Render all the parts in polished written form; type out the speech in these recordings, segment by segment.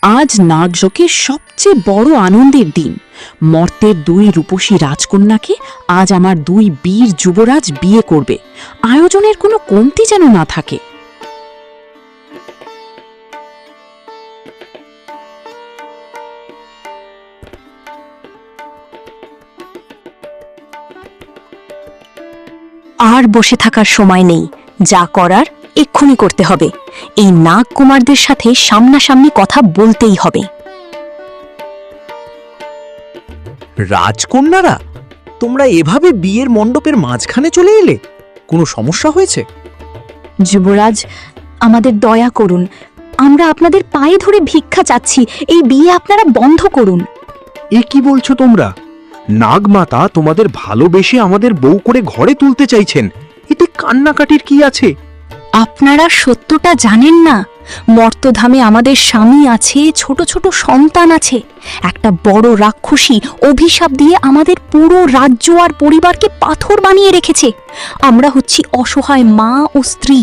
আজ নাগযজ্ঞের সবচেয়ে বড় আনন্দের দিন। মর্তের 2 রূপসী রাজকন্যাকে আজ আমার 2 বীর যুবরাজ বিয়ে করবে। আয়োজনের কোনো কমতি যেন না থাকে। আর বসে থাকার সময় নেই, যা করার এক্ষুনি করতে হবে। এই নাগ কুমারদের সাথে সামনাসামনি কথা বলতেই হবে। রাজকন্যারা, তোমরা এভাবে বিয়ের মণ্ডপের মাঝখানে চলে এলে? কোনো সমস্যা হয়েছে? যুবরাজ, আমাদের দয়া করুন, আমরা আপনাদের পায়ে ধরে ভিক্ষা চাচ্ছি, এই বিয়ে আপনারা বন্ধ করুন। এ কি বলছো তোমরা? নাগমাতা তোমাদের ভালোবেসে আমাদের বউ করে ঘরে তুলতে চাইছেন, এতে কান্নাকাটির কি আছে? আপনারা সত্যটা জানেন না। মর্তধামে আমাদের স্বামী আছে, ছোট ছোট সন্তান আছে। একটা বড় রাক্ষসী অভিশাপ দিয়ে আমাদের পুরো রাজ্য আর পরিবারকে পাথর বানিয়ে রেখেছে। আমরা হচ্ছি অসহায় মা ও স্ত্রী।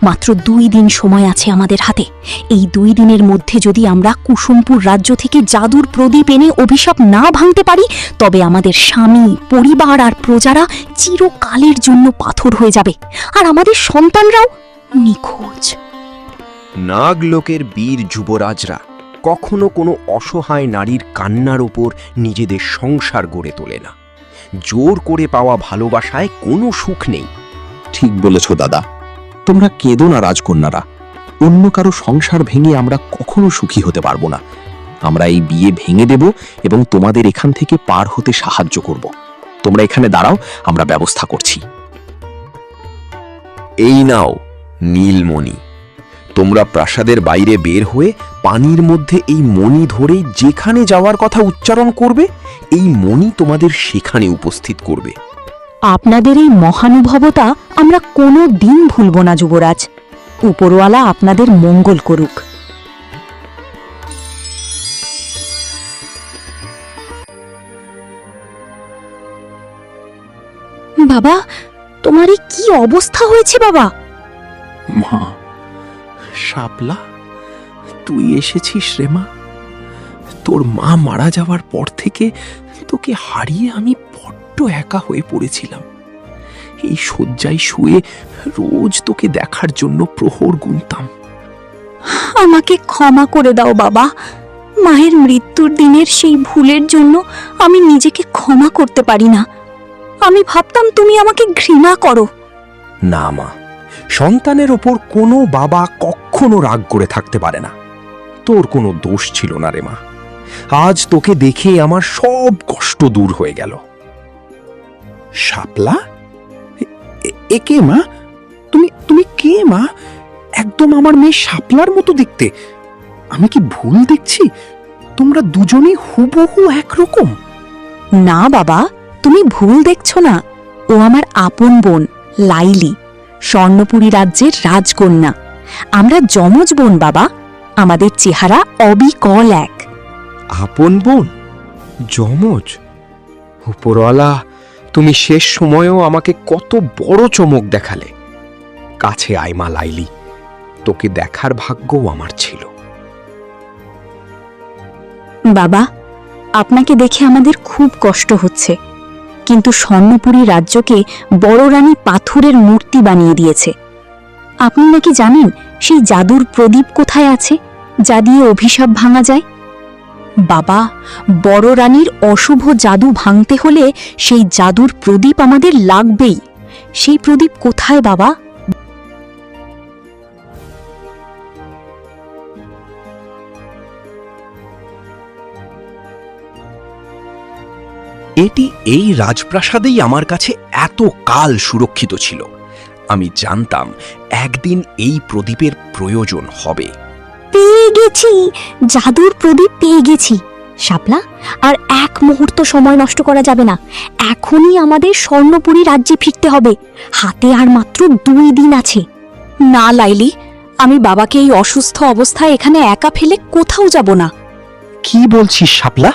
মাত্র 2 দিন সময় আছে আমাদের হাতে। এই 2 দিনের মধ্যে যদি আমরা কুসুমপুর রাজ্য থেকে জাদুর প্রদীপ এনে অভিশাপ না ভাঙতে পারি, তবে আমাদের স্বামী, পরিবার আর প্রজারা চিরকালের জন্য পাথর হয়ে যাবে, আর আমাদের সন্তানরাও নিখোঁজ। নাগলোকের বীর যুবরাজরা কখনো কোনো অসহায় নারীর কান্নার ওপর নিজেদের সংসার গড়ে তোলে না। জোর করে পাওয়া ভালোবাসায় কোনো সুখ নেই। ঠিক বলেছ দাদা, তোমরা কেঁদো না রাজকন্যারা। অন্য কারো সংসার ভেঙে আমরা কখনো সুখী হতে পারবো না। আমরা এই বিয়ে ভেঙে দেব এবং তোমাদের এখান থেকে পার হতে সাহায্য করব। তোমরা এখানে দাঁড়াও, আমরা ব্যবস্থা করছি। এই নাও নীলমণি, তোমরা প্রাসাদের বাইরে বের হয়ে পানির মধ্যে এই মণি ধরে যেখানে যাওয়ার কথা উচ্চারণ করবে, এই মণি তোমাদের সেখানে উপস্থিত করবে। আপনাদের এই মহানুভবতা আমরা কোনো দিন ভুলব না যুবরাজ। উপরওয়ালা আপনাদের মঙ্গল করুক। বাবা, তোমার এই কি অবস্থা হয়েছে বাবা? মা, শাপলা, তুই এসেছিস রে মা। তোর মা মারা যাওয়ার পর থেকে তোকে হারিয়ে আমি বড্ড একা হয়ে পড়েছিলাম। এই শয্যায় শুয়ে রোজ তোকে দেখার জন্য প্রহর গুনতাম। আমাকে ক্ষমা করে দাও বাবা। মায়ের মৃত্যুর দিনের সেই ভুলের জন্য আমি নিজেকে ক্ষমা করতে পারি না। আমি ভাবতাম তুমি আমাকে ঘৃণা করো। না মা, সন্তানের ওপর কোনো বাবা কখনো রাগ করে থাকতে পারে না। তোর কোনো দোষ ছিল না রে মা। আজ তোকে দেখে আমার সব কষ্ট দূর হয়ে গেল। শাপলা, এ কে মা? তুমি কে মা? একদম আমার মেয়ে শাপলার মতো দেখতে। আমি কি ভুল দেখছি? তোমরা দুজনেই হুবহু একরকম। না বাবা, তুমি ভুল দেখছো না। ও আমার আপন বোন লাইলি, স্বর্ণপুরী রাজ্যের রাজকন্যা। আমরা যমজ বোন বাবা। আমাদের চেহারা অবিকল এক। আপন বোন? যমজ? উপরওয়ালা, তুমি শেষ সময়েও আমাকে কত বড় চমক দেখালে। কাছে আয় মা লাইলি, তোকে দেখার ভাগ্যও আমার ছিল। বাবা, আপনাকে দেখে আমাদের খুব কষ্ট হচ্ছে, কিন্তু স্বর্ণপুরী রাজ্যকে বড় রানী পাথরের মূর্তি বানিয়ে দিয়েছে। আপনি নাকি জানেন সেই জাদুর প্রদীপ কোথায় আছে, যা দিয়ে অভিশাপ ভাঙা যায়? বাবা, বড় রানীর অশুভ জাদু ভাঙতে হলে সেই জাদুর প্রদীপ আমাদের লাগবেই। সেই প্রদীপ কোথায় বাবা? এটি এই রাজপ্রাসাদেই আমার কাছে এত কাল সুরক্ষিত ছিল। আমি জানতাম একদিন এই প্রদীপের প্রয়োজন হবে। পেয়ে গেছি, জাদুর প্রদীপ পেয়ে গেছি। শাপলা, আর 1 মুহূর্ত সময় নষ্ট করা যাবে না। এখনই আমাদের স্বর্ণপুরী রাজ্যে ফিরতে হবে। হাতে আর মাত্র 2 দিন আছে। না লাইলি, আমি বাবাকে এই অসুস্থ অবস্থায় এখানে একা ফেলে কোথাও যাব না। কি বলছিস শাপলা?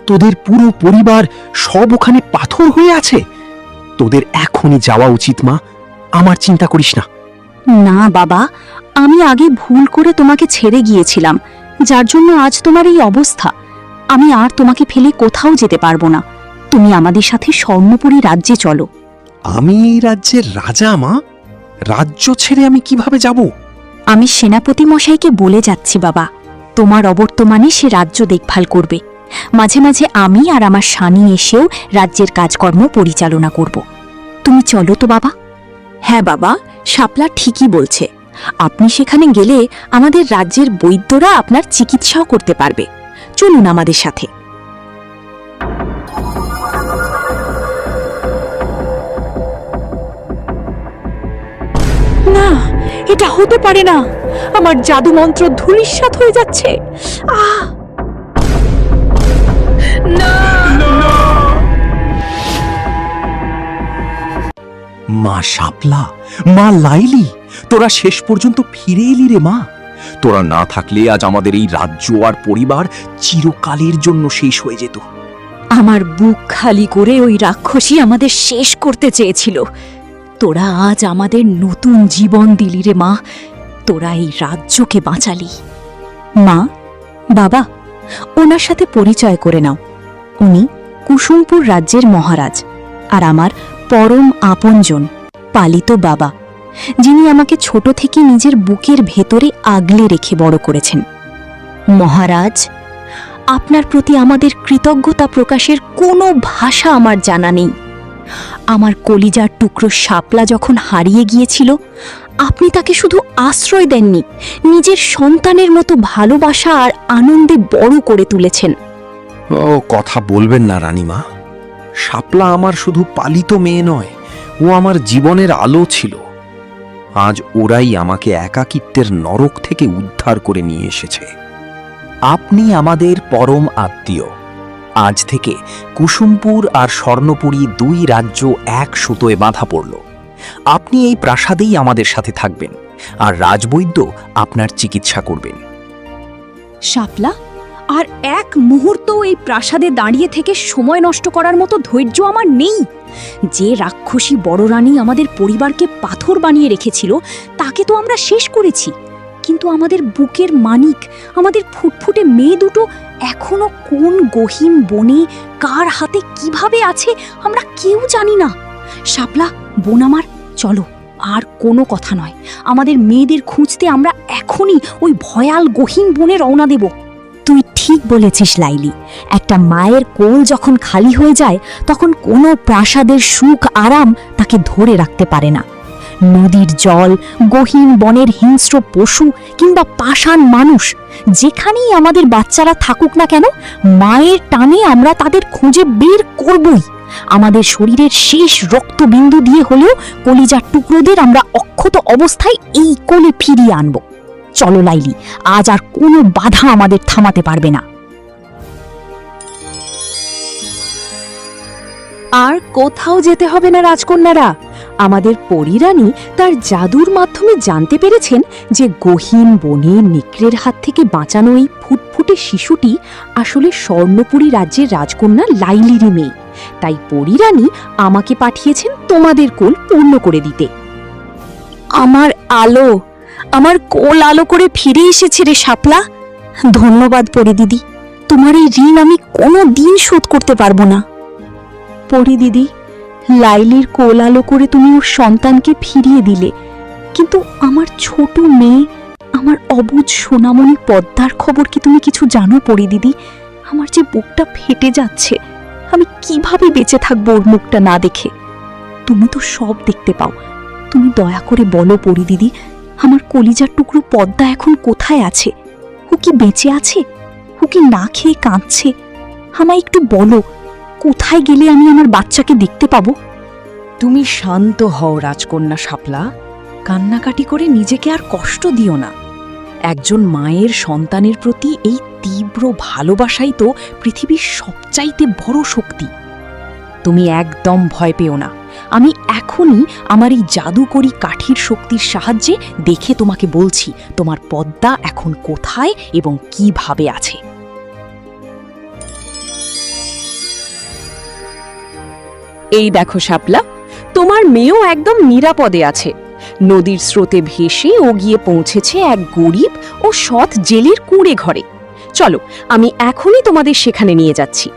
তোদের পুরো পরিবার সব ওখানে পাথর হয়ে আছে। তোদের এখনই যাওয়া উচিত মা। আমার চিন্তা করিস না। না বাবা, আমি আগে ভুল করে তোমাকে ছেড়ে গিয়েছিলাম, যার জন্য আজ তোমার এই অবস্থা। আমি আর তোমাকে ফেলে কোথাও যেতে পারবো না। তুমি আমাদের সাথে স্বর্ণপুরী রাজ্যে চলো। আমি এই রাজ্যের রাজা মা, রাজ্য ছেড়ে আমি কিভাবে যাব? আমি সেনাপতি মশাইকে বলে যাচ্ছি বাবা, তোমার অবর্তমানে সে রাজ্য দেখভাল করবে। মাঝে মাঝে আমি আর আমার স্বামী এসেও রাজ্যের কাজকর্ম পরিচালনা করব। তুমি চলো তো বাবা। হ্যাঁ বাবা, শাপলা ঠিকই বলছে। আপনি সেখানে গেলে আমাদের রাজ্যের বৈদ্যরা আপনার চিকিৎসাও করতে পারবে। চলুন আমাদের সাথে। না, এটা হতে পারে না। আমার জাদু মন্ত্র ধূলিসাৎ হয়ে যাচ্ছে। আহ! মা শাপলা, মা লাইলি, তোরা শেষ পর্যন্ত ফিরে এলি রে মা। তোরা না থাকলে আজ আমাদের এই রাজ্য আর পরিবার চিরকালের জন্য শেষ হয়ে যেত। আমার বুক খালি করে ওই রাক্ষসী আমাদের শেষ করতে চেয়েছিল। তোরা আজ আমাদের নতুন জীবন দিলি রে মা। তোরা এই রাজ্যকে বাঁচালি। মা, বাবা, ওনার সাথে পরিচয় করে নাও। উনি কুসুমপুর রাজ্যের মহারাজ, আর আমার পরম আপনজন, পালিত বাবা, যিনি আমাকে ছোট থেকে নিজের বুকের ভেতরে আগলে রেখে বড় করেছেন। মহারাজ, আপনার প্রতি আমাদের কৃতজ্ঞতা প্রকাশের কোনো ভাষা আমার জানা নেই। আমার কলিজার টুকরো শাপলা যখন হারিয়ে গিয়েছিল, আপনি তাকে শুধু আশ্রয় দেননি, নিজের সন্তানের মতো ভালোবাসা আর আনন্দে বড় করে তুলেছেন। ও কথা বলবেন না রানীমা। শাপলা আমার শুধু পালিত মেয়ে নয়, ও আমার জীবনের আলো ছিল। আজ ওরাই আমাকে একাকিত্বের নরক থেকে উদ্ধার করে নিয়ে এসেছে। আপনি আমাদের পরম আত্মীয়। আজ থেকে কুসুমপুর আর স্বর্ণপুরী দুই রাজ্য এক সুতোয় বাঁধা পড়ল। আপনি এই প্রাসাদেই আমাদের সাথে থাকবেন, আর রাজবৈদ্য আপনার চিকিৎসা করবেন। শাপলা, আর এক মুহূর্ত এই প্রাসাদে দাঁড়িয়ে থেকে সময় নষ্ট করার মতো ধৈর্য আমার নেই। যে রাক্ষসী বড় রানী আমাদের পরিবারকে পাথর বানিয়ে রেখেছিল, তাকে তো আমরা শেষ করেছি, কিন্তু আমাদের বুকের মানিক, আমাদের ফুটফুটে মেয়ে দুটো এখনো কোন গহীন বনে কার হাতে কিভাবে আছে আমরা কেউ জানি না। শাপলা, বোন আমার, চলো, আর কোনো কথা নয়। আমাদের মেয়েদের খুঁজতে আমরা এখনই ওই ভয়াল গহীন বনে রওনা দেব। তুই ঠিক বলেছিস লাইলি। একটা মায়ের কোল যখন খালি হয়ে যায়, তখন কোনো প্রাসাদের সুখ আরাম তাকে ধরে রাখতে পারে না। নদীর জল, গহীন বনের হিংস্র পশু কিংবা পাষাণ মানুষ, যেখানেই আমাদের বাচ্চারা থাকুক না কেন, মায়ের টানে আমরা তাদের খুঁজে বের করবই। আমাদের শরীরের শেষ রক্তবিন্দু দিয়ে হলেও কলিজার টুকরোদের আমরা অক্ষত অবস্থায় এই কোলে ফিরিয়ে আনব। চলো লাইলি, আজ আর কোনো বাধা আমাদের থামাতে পারবে না। আর কোথাও যেতে হবে না রাজকন্যারা। আমাদের পরীরানী তার জাদুর মাধ্যমে জানতে পেরেছেন যে গহীন বনে নেকড়ের হাত থেকে বাঁচানো এই ফুটফুটে শিশুটি আসলে স্বর্ণপুরী রাজ্যের রাজকন্যা লাইলিরই মেয়ে। তাই পরীরানী আমাকে পাঠিয়েছেন তোমাদের কোল পূর্ণ করে দিতে। আমার আলো, আমার কোল আলো করে ফিরে এসেছে রে শাপলা। ধন্যবাদ পরি দিদি, তোমার এই ঋণ আমি কোনো দিন শোধ করতে পারবো না। পরি দিদি, লাইলির কোল আলো করে তুমি ওর সন্তানকে ফিরিয়ে দিলে, কিন্তু আমার ছোট মেয়ে, আমার অবুঝ সোনামণি পদ্মার খবর কি তুমি কিছু জানো পরি দিদি? আমার যে বুকটা ফেটে যাচ্ছে, আমি কিভাবে বেঁচে থাকবো ওর মুখটা না দেখে? তুমি তো সব দেখতে পাও, তুমি দয়া করে বলো পরি দিদি, আমার কলিজার টুকরো পদ্মা এখন কোথায় আছে? ও কি বেঁচে আছে? ও কি না খেয়ে কাঁদছে? আমায় একটু বলো, কোথায় গেলে আমি আমার বাচ্চাকে দেখতে পাবো? তুমি শান্ত হও রাজকন্যা শাপলা। কান্নাকাটি করে নিজেকে আর কষ্ট দিও না। একজন মায়ের সন্তানের প্রতি এই তীব্র ভালোবাসাই তো পৃথিবীর সবচাইতে বড় শক্তি। তুমি একদম ভয় পেও না। আমি এখনই আমার এই জাদুকরি কাঠির শক্তির সাহায্যে দেখে তোমাকে বলছি তোমার পদ্মা এখন কোথায় এবং কিভাবে আছে। এই দেখো শাপলা, তোমার মেয়েও একদম নিরাপদে আছে। নদীর স্রোতে ভেসে ও গিয়ে পৌঁছেছে এক গরিব ও সৎ জেলের কুঁড়ে ঘরে। চলো, আমি এখনই তোমাদের সেখানে নিয়ে যাচ্ছি।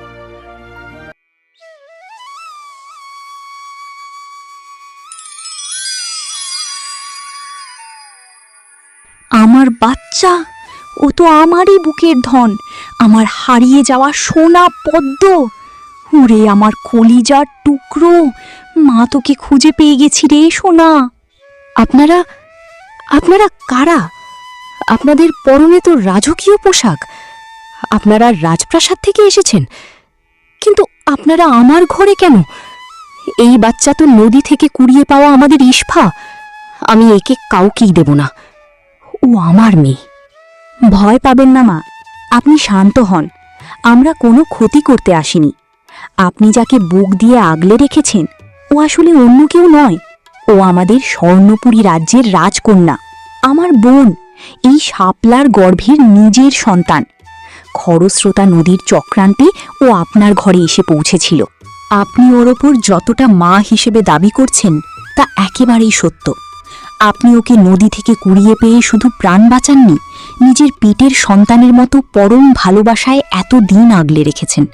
আমার বাচ্চা, ও তো আমারই বুকের ধন, আমার হারিয়ে যাওয়া সোনা পদ্ম। ওরে আমার কলিজার টুকরো, মা তোকে খুঁজে পেয়ে গেছি রে সোনা। আপনারা আপনারা কারা? আপনাদের পরনে তো রাজকীয় পোশাক। আপনারা রাজপ্রাসাদ থেকে এসেছেন, কিন্তু আপনারা আমার ঘরে কেন? এই বাচ্চা তো নদী থেকে কুড়িয়ে পাওয়া আমাদের ইস্ফা। আমি একে কাউকেই দেব না, ও আমার মেয়ে। ভয় পাবেন না মা, আপনি শান্ত হন। আমরা কোনো ক্ষতি করতে আসিনি। আপনি যাকে বুক দিয়ে আগলে রেখেছেন, ও আসলে অন্য কেউ নয়। ও আমাদের স্বর্ণপুরী রাজ্যের রাজকন্যা, আমার বোন, এই শাপলার গর্ভের নিজের সন্তান। খরস্রোতা নদীর চক্রান্তে ও আপনার ঘরে এসে পৌঁছেছিল। আপনি ওর ওপর যতটা মা হিসেবে দাবি করছেন তা একেবারেই সত্য। আপনি ওকে নদী থেকে কুড়িয়ে পেয়ে শুধু প্রাণ বাঁচাননি, নিজের পেটের সন্তানের মতো পরম ভালোবাসায় এত দিন আগলে রেখেছেন।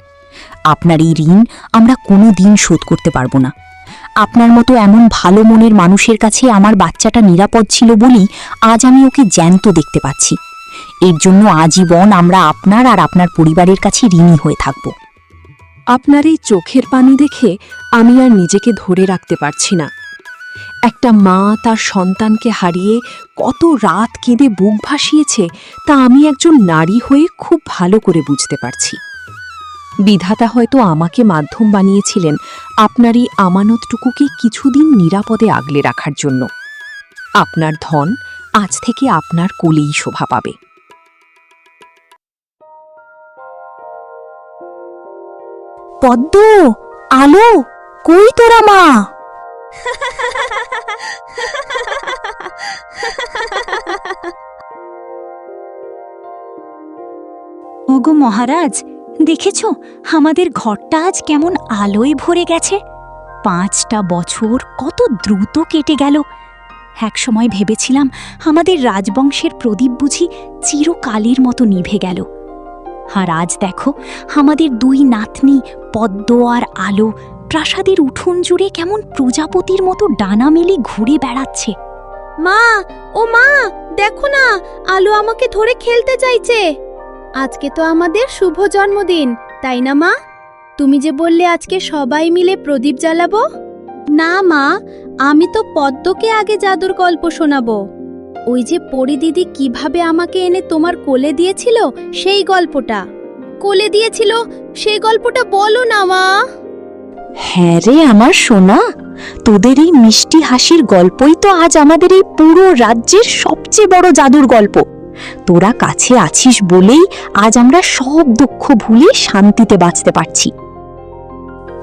আপনার এই ঋণ আমরা কোনো দিন শোধ করতে পারবো না। আপনার মতো এমন ভালো মনের মানুষের কাছে আমার বাচ্চাটা নিরাপদ ছিল বলেই আজ আমি ওকে জ্যান্ত দেখতে পাচ্ছি। এর জন্য আজীবন আমরা আপনার আর আপনার পরিবারের কাছে ঋণী হয়ে থাকব। আপনার এই চোখের পানি দেখে আমি আর নিজেকে ধরে রাখতে পারছি না। একটা মা তার সন্তানকে হারিয়ে কত রাত কেঁদে বুক ভাসিয়েছে তা আমি একজন নারী হয়ে খুব ভালো করে বুঝতে পারছি। বিধাতা হয়তো আমাকে মাধ্যম বানিয়েছিলেন আপনার এই আমানতটুকুকে কিছুদিন নিরাপদে আগলে রাখার জন্য। আপনার ধন আজ থেকে আপনার কোলেই শোভা পাবে। পদ্ম, আলো, কই তোরা মা? ওগো মহারাজ, দেখেছ আমাদের ঘরটা আজ কেমন আলোয় ভরে গেছে। 5টা বছর কত দ্রুত কেটে গেল। একসময় ভেবেছিলাম আমাদের রাজবংশের প্রদীপ বুঝি চিরকালের মতো নিভে গেল। আর আজ দেখো আমাদের 2 নাতনি পদ্ম আর আলো প্রাসাদের উঠোন জুড়ে কেমন প্রজাপতির মতো ডানা মেলে ঘুরে বেড়াচ্ছে। মা, ও মা, দেখো না, আলো আমাকে ধরে খেলতে চাইছে। আজকে তো আমাদের শুভ জন্মদিন, তাই না মা? তুমি যে বললে আজকে সবাই মিলে প্রদীপ জ্বালাবো। না মা, আমি তো পদ্মকে আগে জাদুর গল্প শোনাবো। ওই যে পরি দিদি কিভাবে আমাকে এনে তোমার কোলে দিয়েছিল, সেই গল্পটা। কোলে দিয়েছিল সেই গল্পটা বলো না মা। হ্যাঁ রে আমার সোনা, তোদের এই মিষ্টি হাসির গল্পই তো আজ আমাদের এই পুরো রাজ্যের সবচেয়ে বড় জাদুর গল্প। তোরা কাছে আছিস বলেই আজ আমরা সব দুঃখ ভুলে শান্তিতে বাঁচতে পারছি।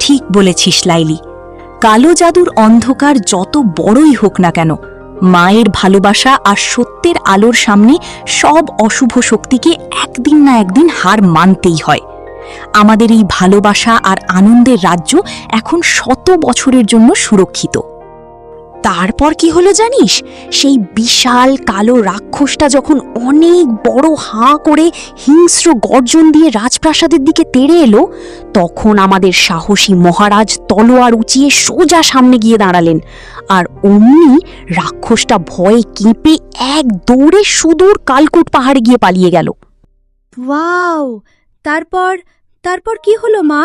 ঠিক বলেছিস লাইলি, কালো জাদুর অন্ধকার যত বড়ই হোক না কেন, মায়ের ভালোবাসা আর সত্যের আলোর সামনে সব অশুভ শক্তিকে একদিন না একদিন হার মানতেই হয়। আমাদের এই ভালোবাসা আর আনন্দের রাজ্য এখন 100 বছরের জন্য সুরক্ষিত। তারপর কি হলো জানিস? সেই বিশাল কালো রাক্ষসটা যখন অনেক বড় হাঁ করে হিংস্র গর্জন দিয়ে রাজপ্রাসাদের দিকে তেড়ে এলো, তখন আমাদের সাহসী মহারাজ তলোয়ার উঁচিয়ে সোজা সামনে গিয়ে দাঁড়ালেন। আর অমনি রাক্ষসটা ভয়ে কেঁপে এক দৌড়ে সুদূর কালকুট পাহাড়ে গিয়ে পালিয়ে গেল। ওয়াও! তারপর কি হলো মা?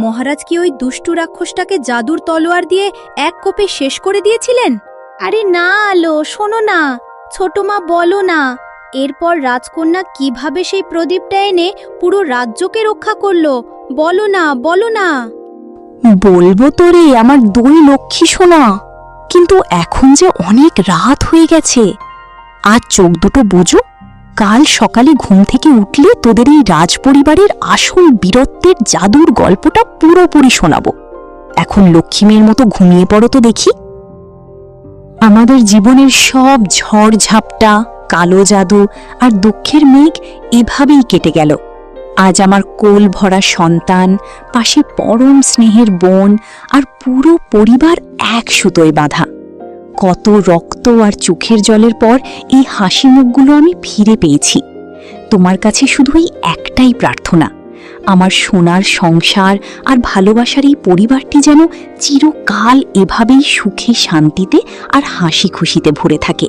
মহারাজ কি ওই দুষ্টু রাক্ষসটাকে জাদুর তলোয়ার দিয়ে এক কোপে শেষ করে দিয়েছিলেন? আরে না আলো, শোনো না, ছোট মা বলো না। এরপর রাজকন্যা কিভাবে সেই প্রদীপটা এনে পুরো রাজ্যকে রক্ষা করলো, বলো না, বলো না। বলবো তো রে আমার 2 লক্ষ্মী সোনা, কিন্তু এখন যে অনেক রাত হয়ে গেছে। আজ চোখ দুটো বোঝো, কাল সকালে ঘুম থেকে উঠলে তোদের এই রাজপরিবারের আসল বীরত্বের জাদুর গল্পটা পুরোপুরি শোনাবো। এখন লক্ষ্মী মেয়ের মতো ঘুমিয়ে পড়ো তো দেখি। আমাদের জীবনের সব ঝড় ঝাপটা, কালো জাদু আর দুঃখের মেঘ এভাবেই কেটে গেল। আজ আমার কোল ভরা সন্তান, পাশে পরম স্নেহের বোন আর পুরো পরিবার এক সুতোয় বাঁধা। কত রক্ত আর চোখের জলের পর এই হাসি মুখগুলো আমি ফিরে পেয়েছি। তোমার কাছে শুধু এই একটাই প্রার্থনা, আমার সোনার সংসার আর ভালোবাসার এই পরিবারটি যেন চিরকাল এভাবেই সুখে শান্তিতে আর হাসি খুশিতে ভরে থাকে।